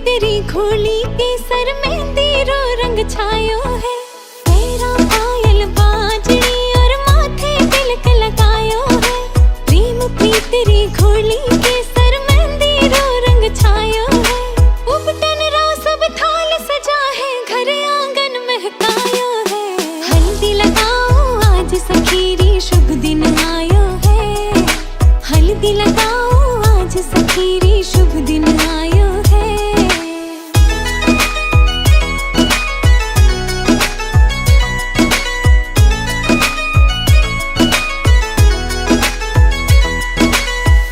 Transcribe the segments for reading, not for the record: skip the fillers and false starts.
तेरी घोली के सर मेहंदी रो रंग छायो है। तेरा पायल बाजड़ी और माथे तिलक लगायो है। प्रेम प्रीत तेरी घोली के सर मेहंदी रो रंग छायो है। उपटन रो सब थाल सजा है, घर आंगन महकायो है। हल्दी लगाओ आज सखीरी शुभ दिन आयो है। हल्दी लगाओ आज सखीरी शुभ दिन आयो है।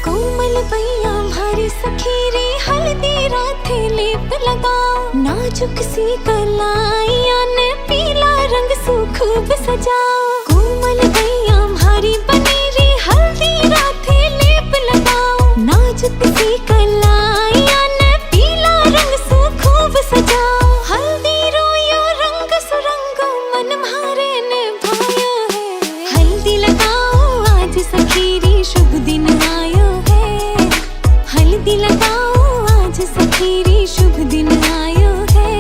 कोमल भैया भारी सखीरी हल्दी राथे लेप लगाओ। नाजुक सी कलाइया ने पीला रंग सु खूब सजाओ। कोमल भैया भारी बनेरी हल्दी राथे लेप लगाओ। नाजुक सी कलाइया ने पीला रंग सु खूब सजाओ। हल्दी रोयो रंग सुरंगो मन म्हारे ने भायो है। हल्दी लगाओ आज सखीरी शुभ दिन आयो है। हल्दी लगाओ आज सखीरी शुभ दिन आयो है।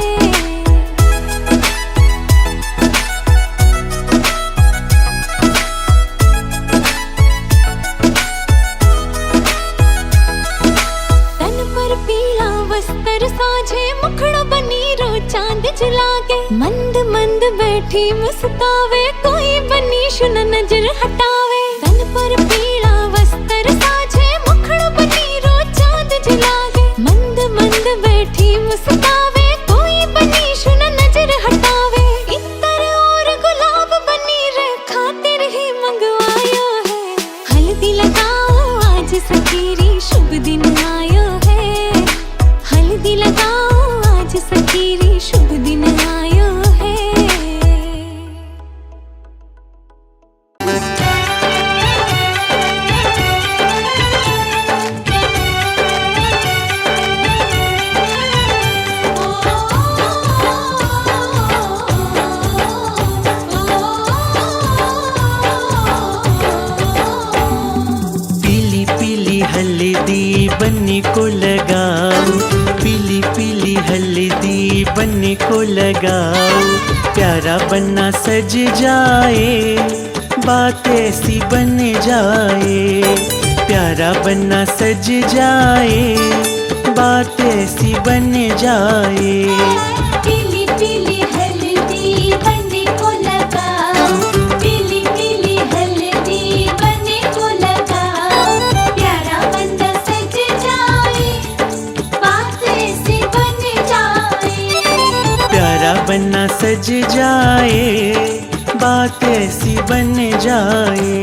तन पर पीला वस्त्र साझे मुखड़ा बनी रो चांद जलागे। मंद मंद बैठी मुस्कावे कोई बनी शुन नजर हटावे। तन पर पीला वस्त्र साझे मुखड़ा बनी रो चांद जलागे। मंद मंद बैठी मुस्कावे कोई बनी शुन नजर हटावे। इत्र और गुलाब बनी रे खातिर ही मंगवायो है। हल्दी लगाओ आज सखीरी शुभ दिन आयो है। हल्दी लगाओ आज सखीरी शुभ दिन आयो है। पीली पीली हल्दी बन्नी को लगाओ। पीली पीली हल्दी बन्नी को लगाओ। प्यारा बन्ना सज जाए, बात ऐसी बन जाए। प्यारा बन्ना सज जाए, बात ऐसी बन जाए। पीली पीली हल्दी बन्नी को लगाओ। पीली पीली हल्दी बन्नी को लगाओ। प्यारा बन्ना सज जाए, बात ऐसी बन जाए। प्यारा बन्ना सज जाए, बात ऐसी बन जाए।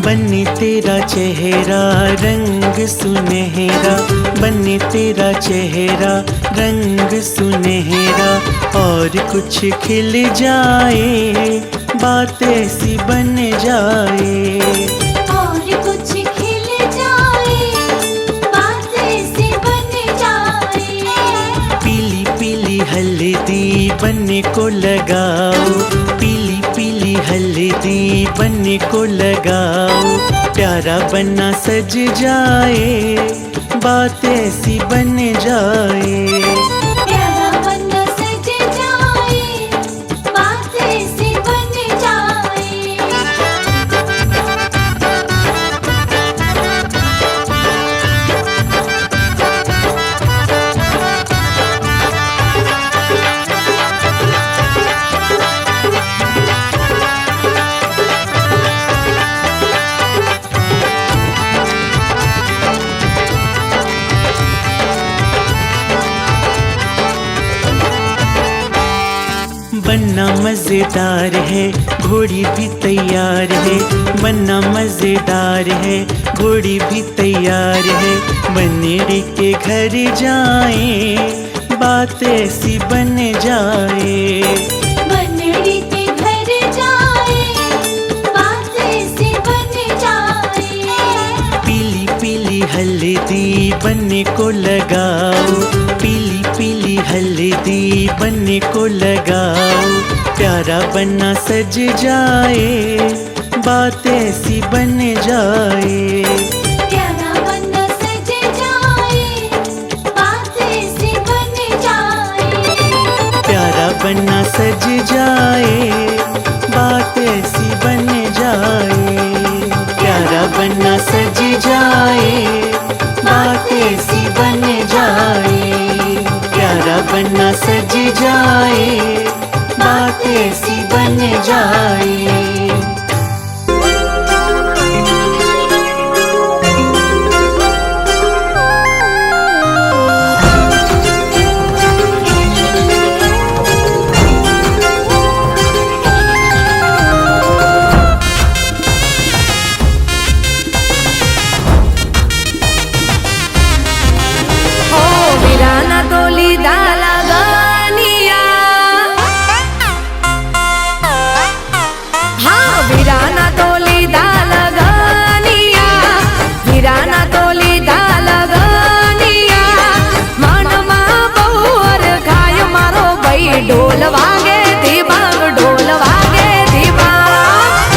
बन्नी तेरा चेहरा रंग सुनहरा। बन्नी तेरा चेहरा रंग सुनहरा। और कुछ खिल जाए, बात ऐसी बन जाए। और कुछ खिल जाए, बात ऐसी बन जाए। पीली पीली हल्दी बन्नी को लगाओ। पीली पीली हल्दी बन्नी को लगाओ। प्यारा बन्ना सज जाए, बात ऐसी बन जाए। प्यारा बन्ना सज जाए, बात ऐसी बन जाए। बनना मजेदार है, घोड़ी भी तैयार है। बनना मजेदार है, घोड़ी भी तैयार है। बनेड़ी के घर जाए, बात ऐसी बन जाए। हल्दी बनने को लगाओ, पीली पीली हल्दी बनने को लगाओ। प्यारा बनना सज जाए, बात ऐसी बन जाए। प्यारा बनना सज जाए, बात ऐसी बन जाए। प्यारा बनना सज जाए, बात ऐसी बन जाए। प्यारा बनना सज जाए, बात ऐसी बन जाए। प्यारा बनना सज जाए, बात ऐसी बन जाए। ढोल वागे दीबांग, ढोल वागे दीबांग।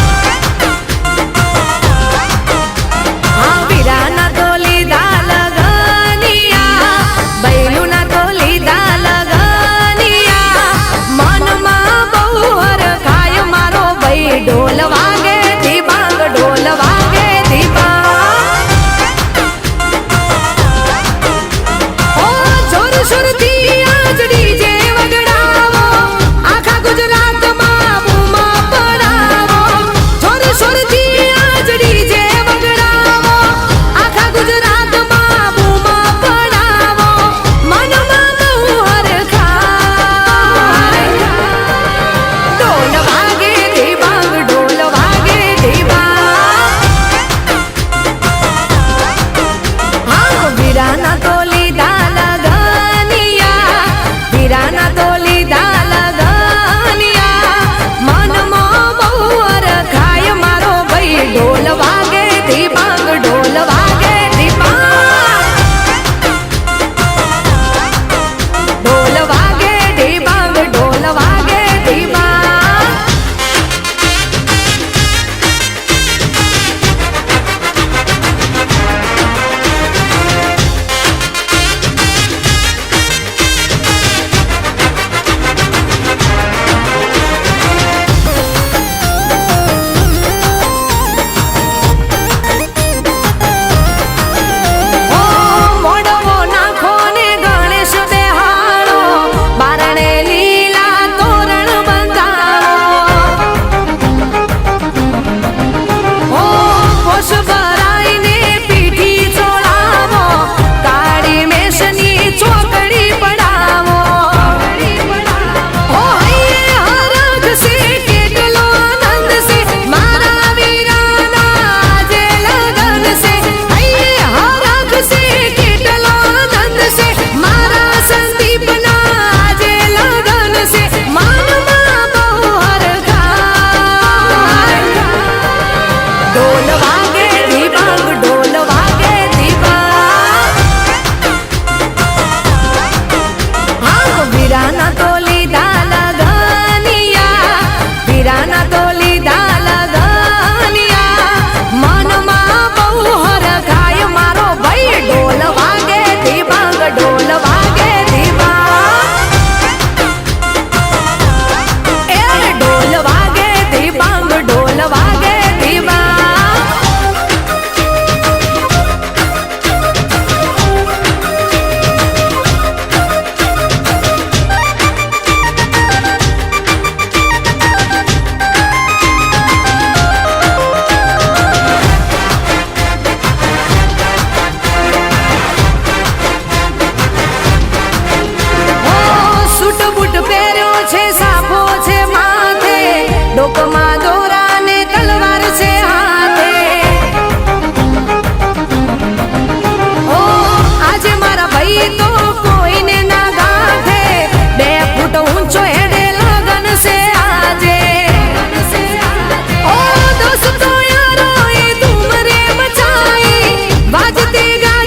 हाँ वीराना तोली दाल गनिया, बैलूना तोली दाल गनिया। मन मा बहुर खाय मारो भाई, ढोल वागे दीबांग, ढोल वागे दीबांग। ओ जोर सुरती आज डीजे वाजते गा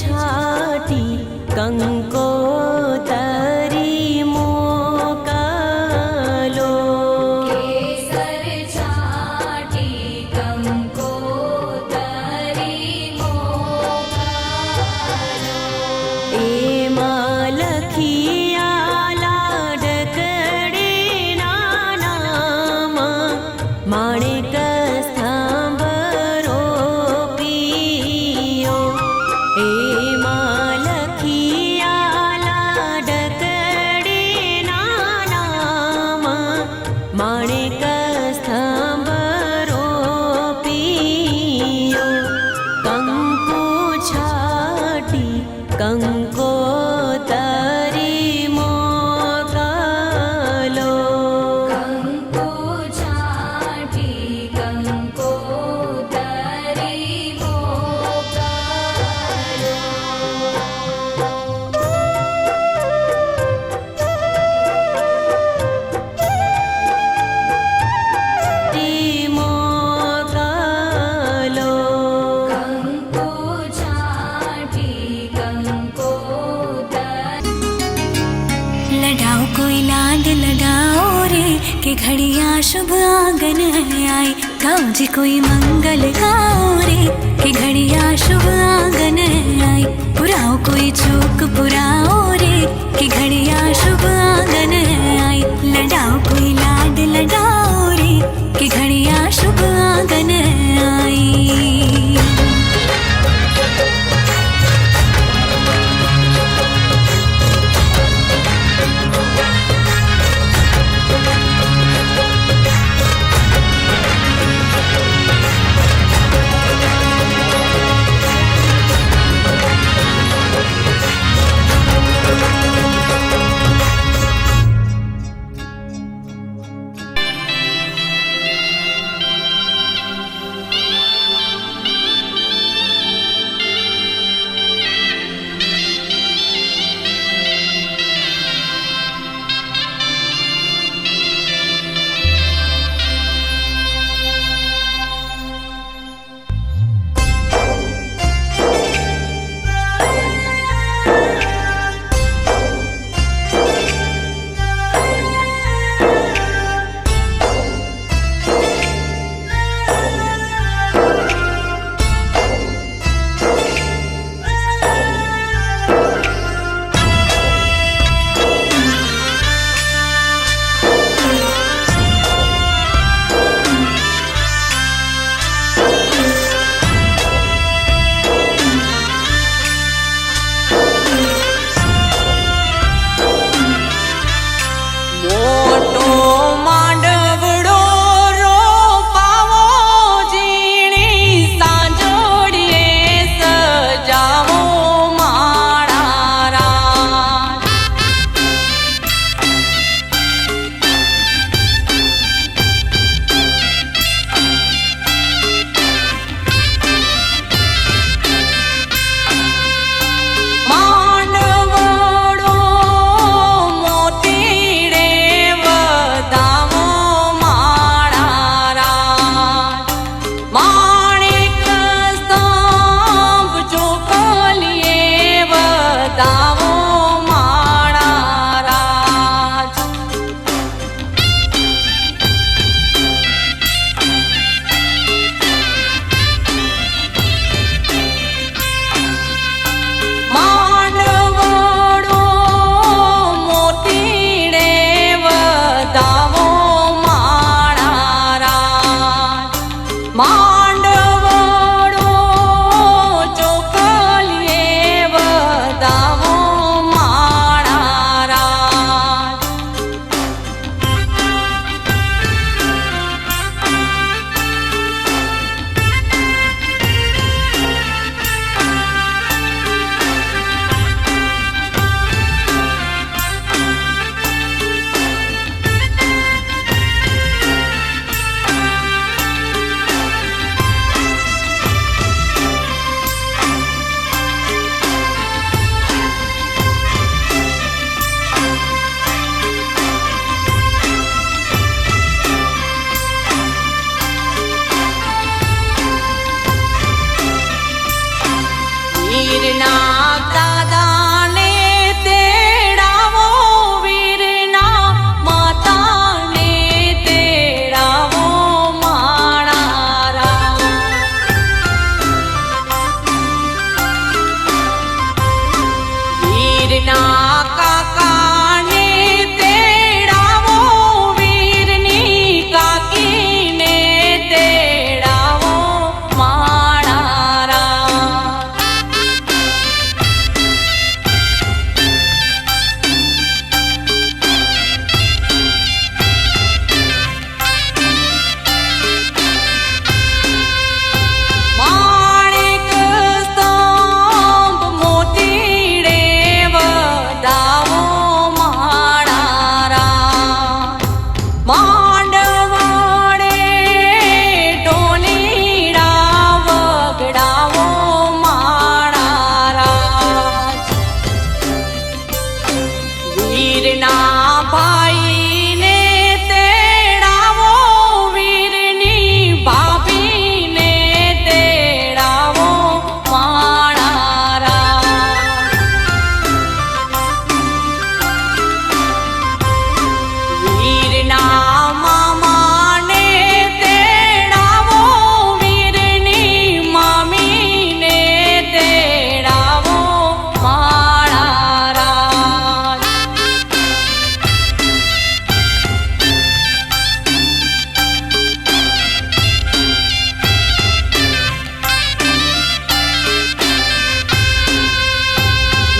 छाटी कंकोतरी मोकलो केसर छाटी कंकोतरी मोकलो एમાં લખિયાલા ડકડે નાનામાં માણેક સ્થાંભરો પીયો એમાં લખિયાલા ડકડે નાનામાં માણેક સ્થાંભરો પીયો કંકુ છાટી કંકોતરી મોકલો કંકુ છાટી કંકોતરી મોકલો મોકલો કંકુ છાટી કંકોતરી लडाओ कोई लाड लडाओ रे कि घड़िया शुभ आंगन आई गाओ जी कोई मंगल गाओ रे कि घड़िया शुभ आंगन आई पुराओ कोई चूक पुराओ रे कि घड़िया शुभ आंगन आई लडाओ कोई लाड लडाओ रे कि घड़िया शुभ आंगन आई વીરના કાકાને તેડાવો, વીરની કાકીને તેડાવો માણારા. માણેક સ્તંભ મોતીડે વધાવો માણારા. માંડવડે ઢોલીડા વગડાવો માણારા. વીરના ભાઈને તેડાવો, વીરની ભાભીને તેડાવો માણારા. વીરના મામાને તેડાવો, વીરની મામીને તેડાવો માણારા.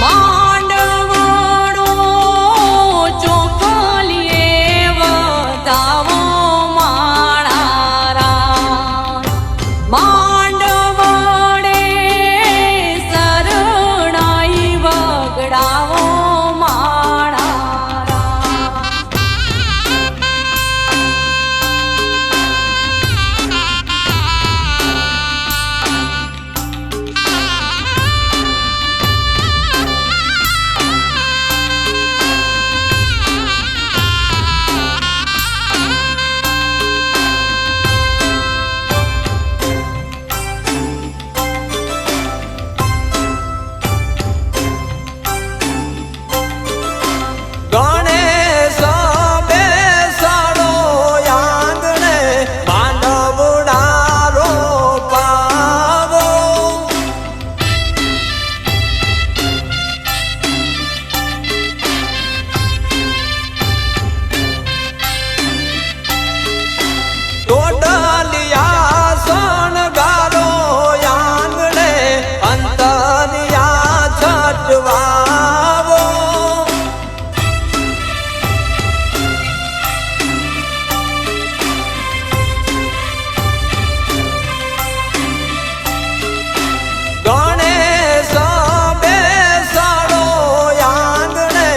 માંડવડો ચોખલીએ વધાવો માણારા. માંડવડે શરણાઈ વગડાવો માણારા. ગણેશ બેસાડો આંગણે, માંડવડા રોપાવો. ટોડલિયા શણગારો આંગણે, અંતરિયા છટવાવો. ગણેશ બેસાડો આંગણે,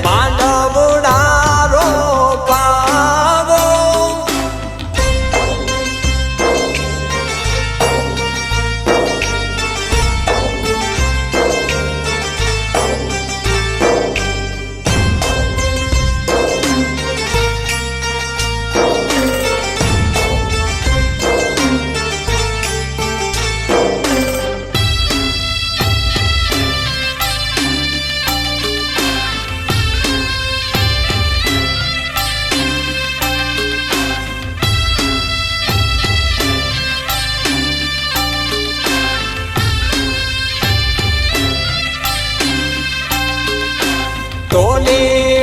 માંડવડા રોપાવો. ટોલી